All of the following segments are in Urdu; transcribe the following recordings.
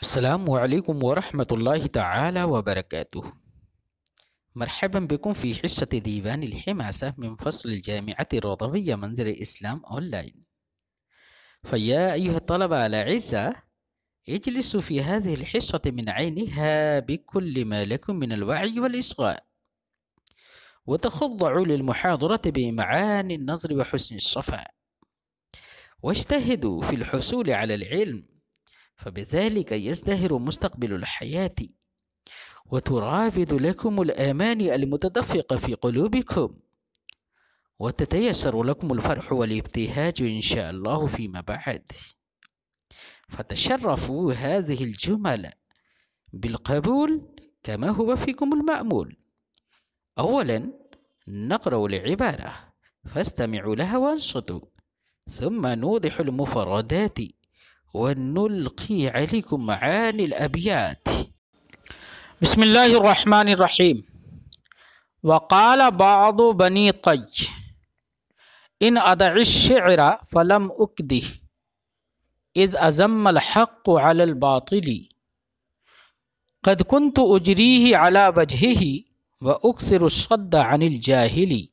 السلام عليكم ورحمة الله تعالى وبركاته. مرحبا بكم في حصة ديوان الحماسة من فصل الجامعة الرضوية منزل الإسلام أونلاين. فيا أيها الطلبة الأعزاء، اجلسوا في هذه الحصة من عينها بكل ما لكم من الوعي والإصغاء، وتخضعوا للمحاضرة بمعاني النظر وحسن الصفاء، واجتهدوا في الحصول على العلم، فبذلك يزدهر مستقبل الحياة، وترافد لكم الآمال المتدفقة في قلوبكم، وتتيسر لكم الفرح والابتهاج إن شاء الله فيما بعد. فتشرفوا هذه الجمل بالقبول كما هو فيكم المأمول. أولا نقرأ العبارة فاستمعوا لها وانصتوا، ثم نوضح المفردات ونلقي عليكم معاني الأبيات. بسم الله الرحمن الرحيم. وقال بعض بني طج إن أدع الشعر فلم أكده إذ أزم الحق على الباطل قد كنت أجريه على وجهه وأكثر الصد عن الجاهل.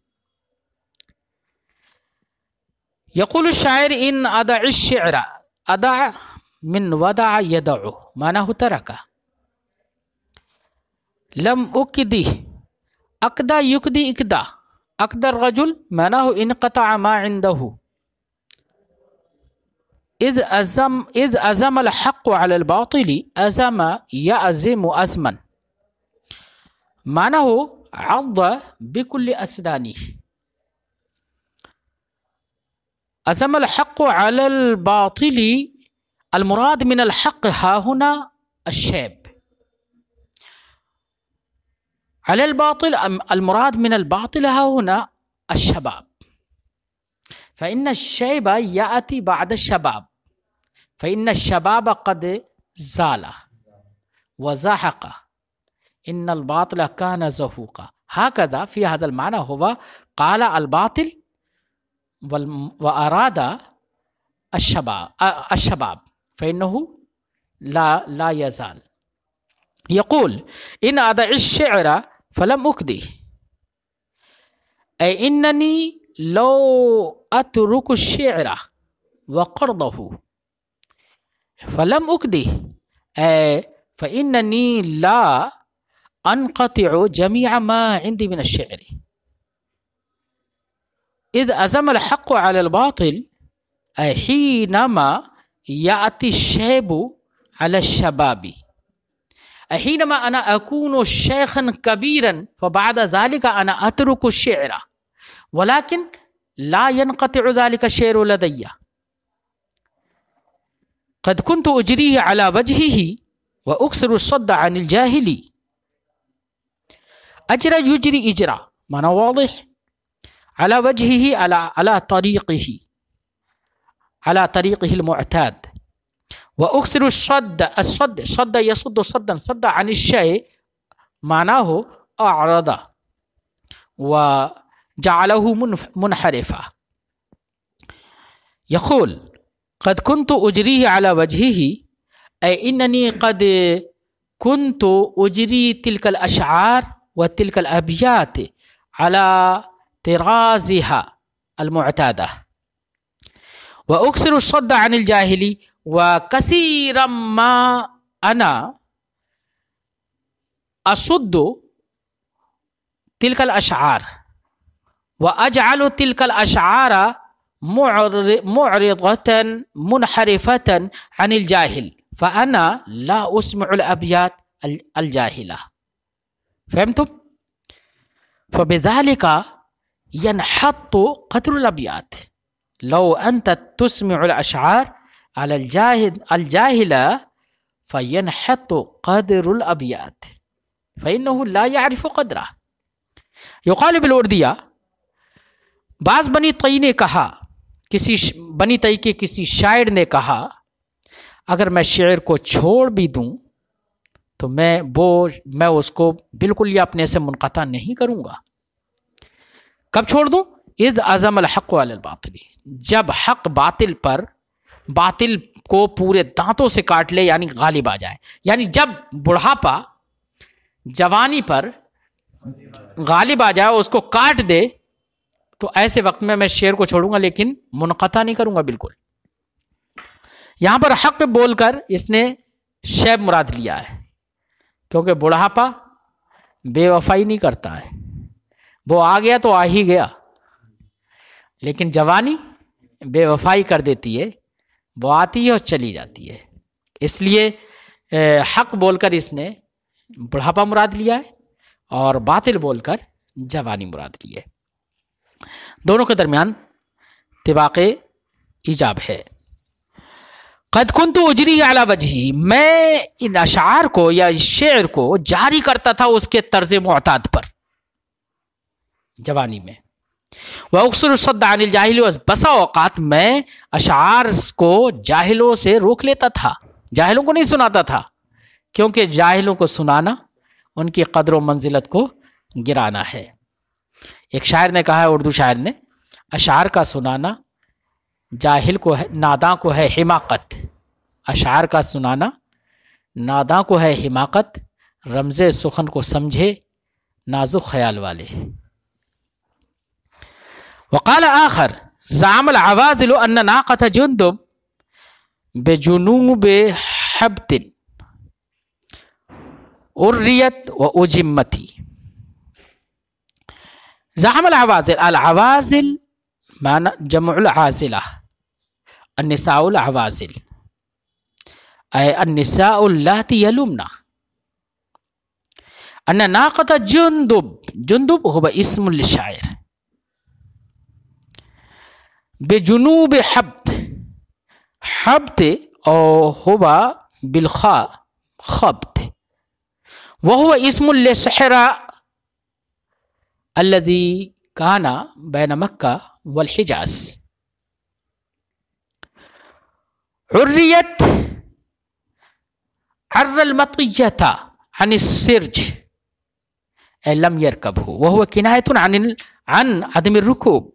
يقول الشاعر إن أدع الشعر، أدع من ودع يدع معناه ترك. لم أكده، أكدى يكدي إكدى، أكدى الرجل معناه انقطع ما عنده. إذ أزم الحق على الباطل، أزم يأزم أزما معناه عض بكل أسنانه. أزم الحق على الباطل، المراد من الحق ها هنا الشيب، على الباطل المراد من الباطل ها هنا الشباب، فإن الشيب يأتي بعد الشباب، فإن الشباب قد زال وزهق، إن الباطل كان زهوقا. هكذا في هذا المعنى هو قال الباطل وأراد الشباب فإنه لا يزال. يقول إن أدع الشعر فلم أكده، أي إنني لو أترك الشعر وقرضه فلم أكده، أي فإنني لا أنقطع جميع ما عندي من الشعر. إذ أزم الحق على الباطل، أي حينما يأتي الشيب على الشباب، أي حينما أنا أكون شيخا كبيرا فبعد ذلك أنا أترك الشعر، ولكن لا ينقطع ذلك الشعر لدي. قد كنت أجريه على وجهه وأكثر الصد عن الجاهل. أجرى يجري إجرى معنى واضح، على وجهه على طريقه المعتاد. وأكثر الصد صد يصد صدا، صد عن الشيء معناه أعرض وجعله منحرفا. يقول قد كنت أجريه على وجهه، أي إنني قد كنت أجري تلك الأشعار وتلك الأبيات على طرازها المعتادة. وأكثر الصد عن الجاهل، وكثيرا ما أنا أصد تلك الأشعار وأجعل تلك الأشعار معرضة منحرفة عن الجاهل، فأنا لا أسمع الأبيات الجاهلة. فهمتم؟ فبذلك ينحط قدر الأبيات. لو أنت تسمع الأشعار على الجاهلة فينحط قدر الأبيات، فإنه لا يعرف قدره. يقال بالأردية، بعض بنی طی نے کہا، بنی طی کے کسی شاعر نے کہا اگر میں شعر کو چھوڑ بھی دوں تو میں اس کو بالکل یہ اپنے سے منقطع نہیں کروں گا۔ کب چھوڑ دوں؟ اذ عزم الحق علی الباطل، جب حق باطل پر باطل کو پورے دانتوں سے کاٹ لے، یعنی غالب آ جائے. یعنی جب بڑھاپا جوانی پر غالب آ جائے، اس کو کاٹ دے، تو ایسے وقت میں شعر کو چھوڑوں گا لیکن منقطع نہیں کروں گا بالکل. یہاں پر حق بول کر اس نے شیب مراد لیا ہے، کیونکہ بڑھاپا بے وفائی نہیں کرتا ہے، وہ آ گیا تو آ ہی گیا، لیکن جوانی بے وفائی کر دیتی ہے، وہ آتی ہے اور چلی جاتی ہے. اس لیے حق بول کر اس نے بڑھاپا مراد لیا ہے اور باطل بول کر جوانی مراد لی ہے. دونوں کے درمیان طباق ایجاب ہے. قد كنت اجری علی وجہی، میں ان اشعار کو یا شعر کو جاری کرتا تھا اس کے طرز معتاد پر جوانی میں. وَأُقْصِرُ الصَّدَّ عَنِ الْجَاهِلِ، بسا اوقات میں اشعار کو جاہلوں سے روک لیتا تھا، جاہلوں کو نہیں سناتا تھا، کیونکہ جاہلوں کو سنانا ان کی قدر و منزلت کو گرانا ہے. ایک شاعر نے کہا ہے، اردو شاعر نے، اشعار کا سنانا جاہل کو ہے، ناداں کو ہے حماقت. اشعار کا سنانا ناداں کو ہے حماقت، رمز سخن کو سمجھے نازک خیال والے. وقال آخر زعم العوازل ان ناقة جندب بجنوب حبت اریت و اجمتی. زعم العوازل، العوازل معنی جمع العازلہ، النساء العوازل اے النساء اللاتی یلمنا، ان ناقة جندب، جندب هو اسم للشاعر، بجنوب حبت، حبت او هو بالخاء خبت، وهو اسم للصحراء الذي كان بين مكة والحجاز. عريت عر المطية عن السرج أي لم يركبه، وهو كناية عن عدم الركوب.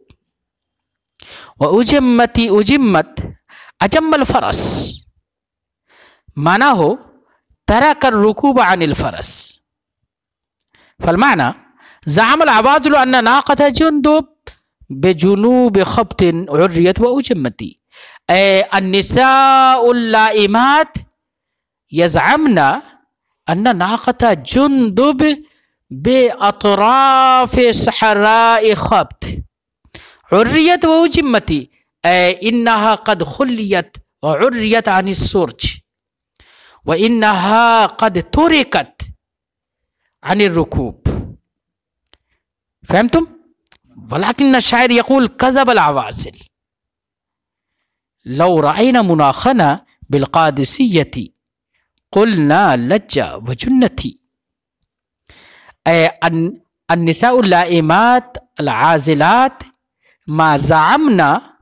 وأجمت، أجمت أجم الفرس، معناه ترك الركوب عن الفرس. فالمعنى زعم العوازل أن ناقة جندب بجنوب خبط عريت وأجمت، أي النساء اللائمات يزعمن أن ناقة جندب بأطراف صحراء خبط عريت وأجمت، أي إنها قد خليت وعريت عن السرج، وإنها قد تركت عن الركوب. فهمتم؟ ولكن الشاعر يقول كذب العوازل لو رأينا مناخنا بالقادسية قلنا لج وجنتي، أي النساء اللائمات العازلات ما زعمنا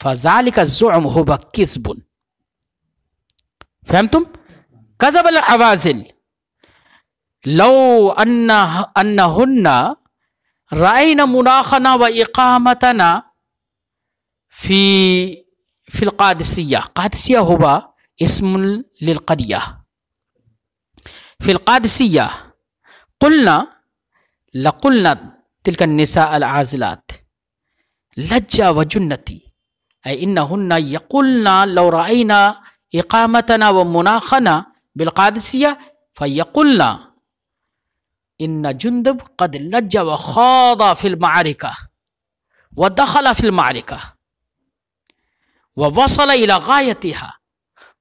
فذلك الزعم هو كذب. فهمتم؟ كذب العوازل لو أنهن رأينا مناخنا وإقامتنا في القادسية. قادسية هو اسم للقرية. في القادسية لقلنا تلك النساء العازلات لج وجنتي، أي إنهن يقولن لو رأينا إقامتنا ومناخنا بالقادسية فيقولن إن جندب قد لج وخاض في المعركة ودخل في المعركة ووصل إلى غايتها.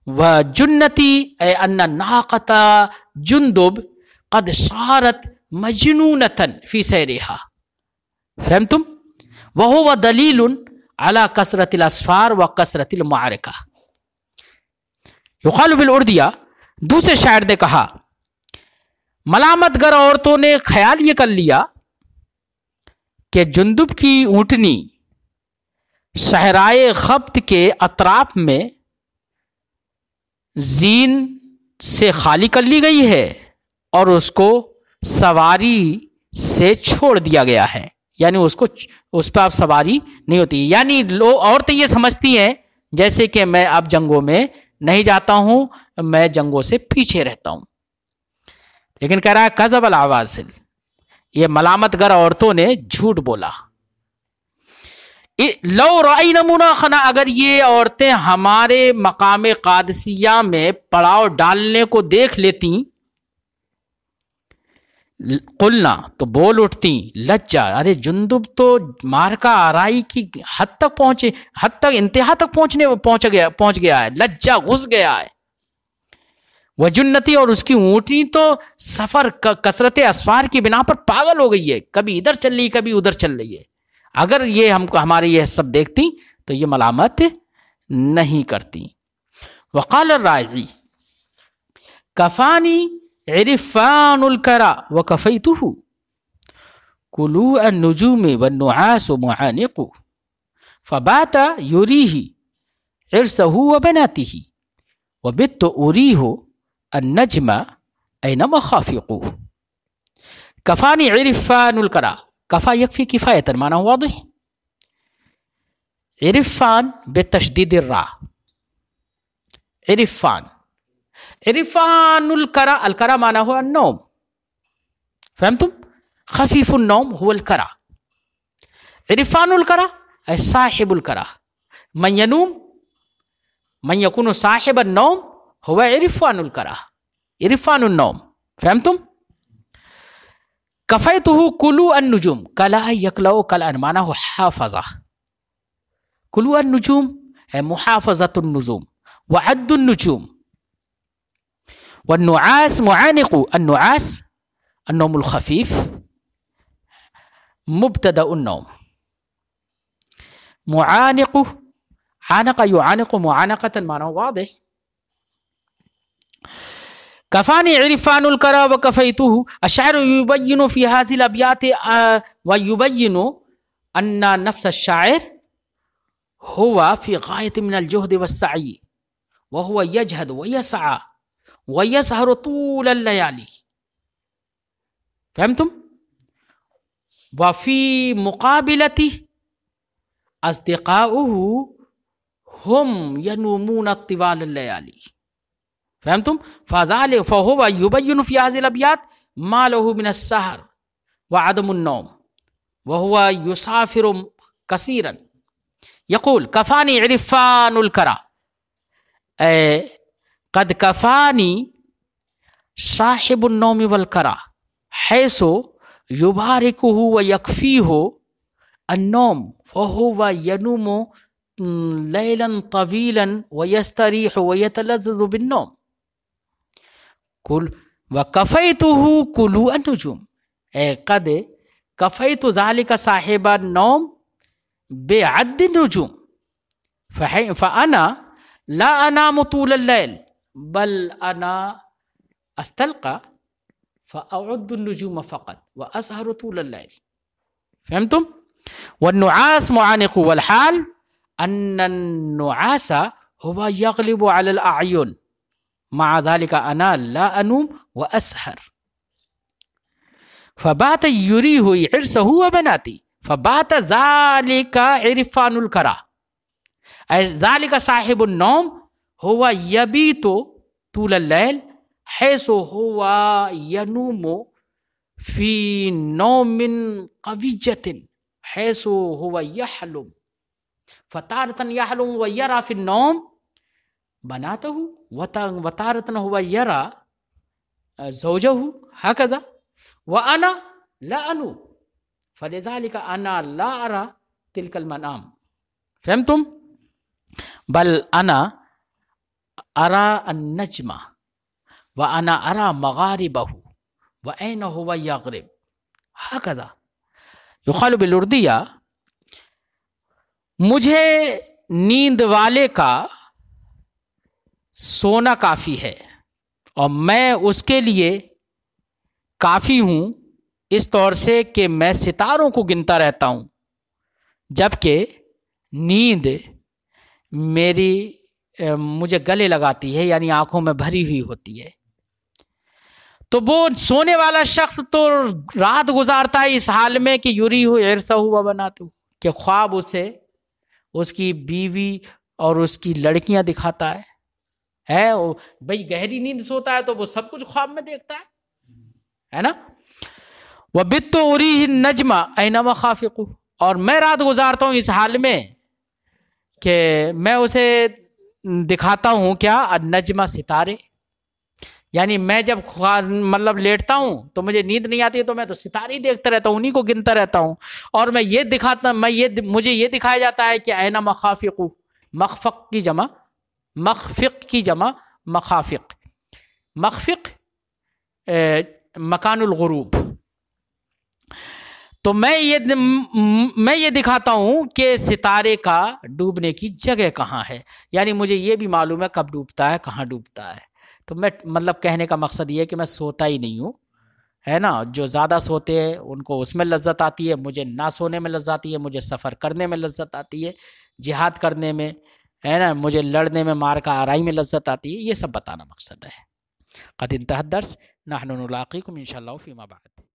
وجنتي أي أن ناقة جندب قد صارت مجنونة في سيرها. فهمتم؟ وهو دليل على كثرة الأسفار وكثرة المعركة. يقال بالأردية، دوسرے شاعر نے کہا، ملامت گر عورتوں نے خیال یہ کر لیا کہ جندب کی اونٹنی صحرائے خبط کے اطراف میں زین سے خالی کر لی گئی ہے اور اس کو سواری سے چھوڑ دیا گیا ہے، یعنی اس پہ اب سواری نہیں ہوتی. یعنی عورتیں یہ سمجھتی ہیں جیسے کہ میں اب جنگوں میں نہیں جاتا ہوں، میں جنگوں سے پیچھے رہتا ہوں. لیکن کہہ رہا ہے کذب العوازل، یہ ملامت گر عورتوں نے جھوٹ بولا. لو رأینا مناخنا، اگر یہ عورتیں ہمارے مقام قادسیہ میں پڑاؤ ڈالنے کو دیکھ لیتی، قلنا تو بول اٹھتی، لجا، ارے جندب تو مارکا آرائی کی حد تک پہنچے، حد تک انتہا تک پہنچ گیا ہے، لجا گھس گیا ہے. وہ جنتی، اور اس کی اونٹنی تو سفر کثرت اسفار کی بنا پر پاگل ہو گئی ہے، کبھی ادھر چل رہی کبھی ادھر چل رہی ہے. اگر یہ ہم کو ہمارے یہ سب دیکھتی تو یہ ملامت نہیں کرتی. وقال الراعی کفانی عرفان الکرا وکفیتہ کلوء النجوم والنعاس معانق فبات یریہ عرسہ وبناتہ وبت اریہ النجم این مخافق. کفانی عرفان الکرا، کفا یکفی کفایتا معنی واضح. عرفان بتشدید الراء، عرفان، عرفان الکرا، الکرا معنی هو النوم، فهمتم؟ خفیف النوم هو الکرا. عرفان الکرا أي صاحب الکرا، من ينوم، من يكون صاحب النوم هو عرفان الکرا، عرفان النوم، فهمتم؟ کفیتہ کلوء النجوم، کلا یکلؤ کلا معنی هو حافظہ، کلوء النجوم ہے محافظۃ النجوم وعد النجوم. والنعاس معانق، النعاس النوم الخفيف مبتدأ النوم، معانق عانق يعانق معانقة معنى واضح. کفانی عرفان الکرا وکفیتہ. الشاعر یبین فی هذه الابیات ویبین ان نفس الشاعر هو في غاية من الجهد والسعي وهو يجهد ويسعى ويسهر طول الليالي، فهمتم؟ وفي مقابلته أصدقاؤه هم ينومون طوال الليالي، فهمتم؟ فهو يبين في هذه الأبيات ما له من السهر وعدم النوم وهو يسافر كثيرا. يقول كفاني عرفان الكرى، قد كفاني صاحب النوم والكرى حيث يباركه ويكفيه النوم فهو ينوم ليلا طويلا ويستريح ويتلذذ بالنوم. وكفيته كلوء النجوم، قد كفيت ذلك صاحب النوم بعد النجوم فأنا لا أنام طول الليل بل أنا أستلقى فأعد النجوم فقط وأسهر طول الليل، فهمتم؟ والنعاس معانق، والحال أن النعاس هو يغلب على الأعين مع ذلك أنا لا أنوم وأسهر. فبات يريه عرسه وبناتي فبات ذلك عرفان الكرى، أي ذلك صاحب النوم هو يبيت طول الليل حيث هو ينوم في نوم قوية حيث هو يحلم، فتارة يحلم ويرى في النوم بناته وتارة هو يرى زوجه هكذا، وأنا لا أنوم فلذلك أنا لا أرى تلك المنام، فهمتم؟ بل أنا أرى النجم وأنا أرى مغاربه وأين هو يغرب، هكذا. يقال بالأردية مجھے نیند والے کا سونا کافی ہے اور میں اس کے لیے کافی ہوں اس طور سے کہ میں ستاروں کو گنتا رہتا ہوں جبکہ نیند مجھے گلے لگاتی ہے، یعنی آنکھوں میں بھری ہوئی ہوتی ہے. تو وہ سونے والا شخص تو رات گزارتا ہے اس حال میں کہ یوری ہو عرصہ ہوا بناتے ہو، کہ خواب اسے اس کی بیوی اور اس کی لڑکیاں دکھاتا ہے بھائی گہری نیند سوتا ہے تو وہ سب کچھ خواب میں دیکھتا ہے نا. وَبِتُّ أُرِيهِ النَّجْمَ أَيْنَمَا خَافِقُ، اور میں رات گزارتا ہوں اس حال میں کہ میں اسے دکھاتا ہوں کیا، النجم ستارے. یعنی میں جب مطلب لیٹتا ہوں تو مجھے نیند نہیں آتی ہے تو میں تو ستارے ہی دیکھتا رہتا ہوں، انہیں کو گنتا رہتا ہوں. اور میں یہ دکھاتا مجھے یہ دکھایا جاتا ہے کہ اینا مخافق، مخفق کی جمع مخافق. مخفق مکان الغروب. تو میں یہ دکھاتا ہوں کہ ستارے کا ڈوبنے کی جگہ کہاں ہے، یعنی مجھے یہ بھی معلوم ہے کب ڈوبتا ہے کہاں ڈوبتا ہے. تو میں مطلب کہنے کا مقصد یہ ہے کہ میں سوتا ہی نہیں ہوں، ہے نا. جو زیادہ سوتے ہیں ان کو اس میں لذت آتی ہے، مجھے نہ سونے میں لذت آتی ہے، مجھے سفر کرنے میں لذت آتی ہے، جہاد کرنے میں، ہے نا، مجھے لڑنے میں، معرکہ آرائی میں لذت آتی ہے. یہ سب بتانا مقصد ہے. قد انتہى الدرس، نحن نلاقيكم ان شاء الله فيما بعد.